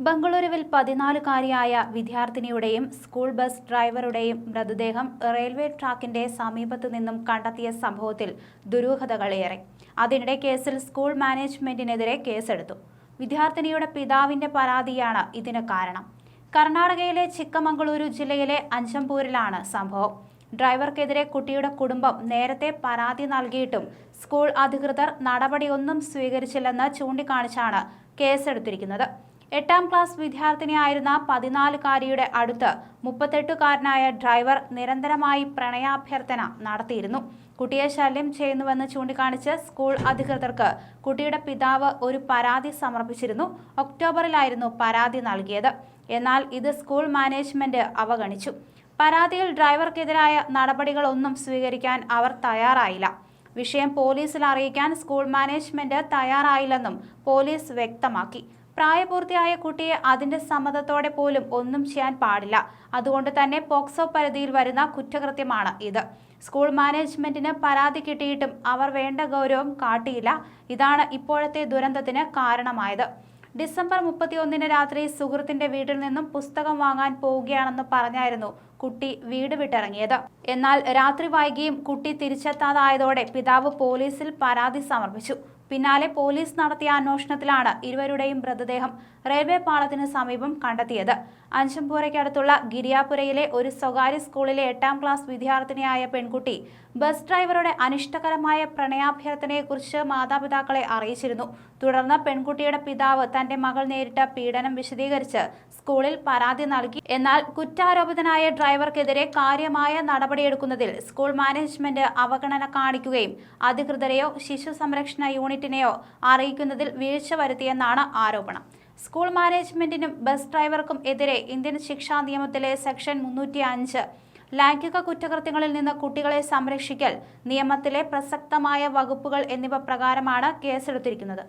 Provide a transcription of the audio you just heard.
ബംഗളൂരുവിൽ 14-കാരിയായ വിദ്യാർത്ഥിനിയുടെയും school bus ഡ്രൈവറുടെയും മൃതദേഹം railway ട്രാക്കിന്റെ സമീപത്തു നിന്നും കണ്ടെത്തിയ സംഭവത്തിൽ ദുരൂഹതകളേറെ. അതിനിടെ കേസിൽ സ്കൂൾ മാനേജ്മെന്റിനെതിരെ കേസെടുത്തു. വിദ്യാർത്ഥിനിയുടെ പിതാവിന്റെ പരാതിയാണ് ഇതിന് കാരണം. കർണാടകയിലെ ചിക്കമംഗളൂരു ജില്ലയിലെ അഞ്ചംപൂരിലാണ് സംഭവം. ഡ്രൈവർക്കെതിരെ കുട്ടിയുടെ കുടുംബം നേരത്തെ പരാതി നൽകിയിട്ടും സ്കൂൾ അധികൃതർ നടപടിയൊന്നും സ്വീകരിച്ചില്ലെന്ന് ചൂണ്ടിക്കാണിച്ചാണ് കേസെടുത്തിരിക്കുന്നത്. 8ാം ക്ലാസ് വിദ്യാർത്ഥിനിയായിരുന്ന 14-കാരിയുടെ അടുത്ത് 38-കാരനായ ഡ്രൈവർ നിരന്തരമായി പ്രണയാഭ്യർത്ഥന നടത്തിയിരുന്നു. കുട്ടിയെ ശല്യം ചെയ്യുന്നുവെന്ന് ചൂണ്ടിക്കാണിച്ച് സ്കൂൾ അധികൃതർക്ക് കുട്ടിയുടെ പിതാവ് ഒരു പരാതി സമർപ്പിച്ചിരുന്നു. ഒക്ടോബറിലായിരുന്നു പരാതി നൽകിയത്. എന്നാൽ ഇത് സ്കൂൾ മാനേജ്മെന്റ് അവഗണിച്ചു. പരാതിയിൽ ഡ്രൈവർക്കെതിരായ നടപടികളൊന്നും സ്വീകരിക്കാൻ അവർ തയ്യാറായില്ല. വിഷയം പോലീസിൽ അറിയിക്കാൻ സ്കൂൾ മാനേജ്മെന്റ് തയ്യാറായില്ലെന്നും പോലീസ് വ്യക്തമാക്കി. പ്രായപൂർത്തിയായ കുട്ടിയെ അതിന്റെ സമ്മതത്തോടെ പോലും ഒന്നും ചെയ്യാൻ പാടില്ല. അതുകൊണ്ട് തന്നെ പോക്സോ പരിധിയിൽ വരുന്ന കുറ്റകൃത്യമാണ് ഇത്. സ്കൂൾ മാനേജ്മെന്റിന് പരാതി കിട്ടിയിട്ടും അവർ വേണ്ട ഗൗരവം കാട്ടിയില്ല. ഇതാണ് ഇപ്പോഴത്തെ ദുരന്തത്തിന് കാരണമായത്. ഡിസംബർ 31 രാത്രി സുഹൃത്തിന്റെ വീട്ടിൽ നിന്നും പുസ്തകം വാങ്ങാൻ പോവുകയാണെന്ന് പറഞ്ഞായിരുന്നു കുട്ടി വീട് വിട്ടിറങ്ങിയത്. എന്നാൽ രാത്രി വൈകിയും കുട്ടി തിരിച്ചെത്താതായതോടെ പിതാവ് പോലീസിൽ പരാതി സമർപ്പിച്ചു. പിന്നാലെ പോലീസ് നടത്തിയ അന്വേഷണത്തിലാണ് ഇരുവരുടെയും മൃതദേഹം റെയിൽവേ പാളത്തിന് സമീപം കണ്ടെത്തിയത്. അഞ്ചംപൂരയ്ക്കടുത്തുള്ള ഗിരിയാപുരയിലെ ഒരു സ്വകാര്യ സ്കൂളിലെ 8ാം ക്ലാസ് വിദ്യാർത്ഥിനിയായ പെൺകുട്ടി ബസ് ഡ്രൈവറുടെ അനിഷ്ടകരമായ പ്രണയാഭ്യർത്ഥനയെക്കുറിച്ച് മാതാപിതാക്കളെ അറിയിച്ചിരുന്നു. തുടർന്ന് പെൺകുട്ടിയുടെ പിതാവ് തന്റെ മകൾ നേരിട്ട പീഡനം വിശദീകരിച്ച് സ്കൂളിൽ പരാതി നൽകി. എന്നാൽ കുറ്റാരോപിതനായ ഡ്രൈവർക്കെതിരെ കാര്യമായ നടപടിയെടുക്കുന്നതിൽ സ്കൂൾ മാനേജ്മെന്റ് അവഗണന കാണിക്കുകയും അധികൃതരെയോ ശിശു സംരക്ഷണ യൂണിറ്റിനെയോ അറിയിക്കുന്നതിൽ വീഴ്ച വരുത്തിയെന്നാണ് ആരോപണം. സ്കൂൾ മാനേജ്മെന്റിനും ബസ് ഡ്രൈവർക്കും എതിരെ ഇന്ത്യൻ ശിക്ഷാ നിയമത്തിലെ സെക്ഷൻ 305 ലൈംഗിക കുറ്റകൃത്യങ്ങളിൽ നിന്ന് കുട്ടികളെ സംരക്ഷിക്കൽ നിയമത്തിലെ പ്രസക്തമായ വകുപ്പുകൾ എന്നിവ പ്രകാരമാണ് കേസെടുത്തിരിക്കുന്നത്.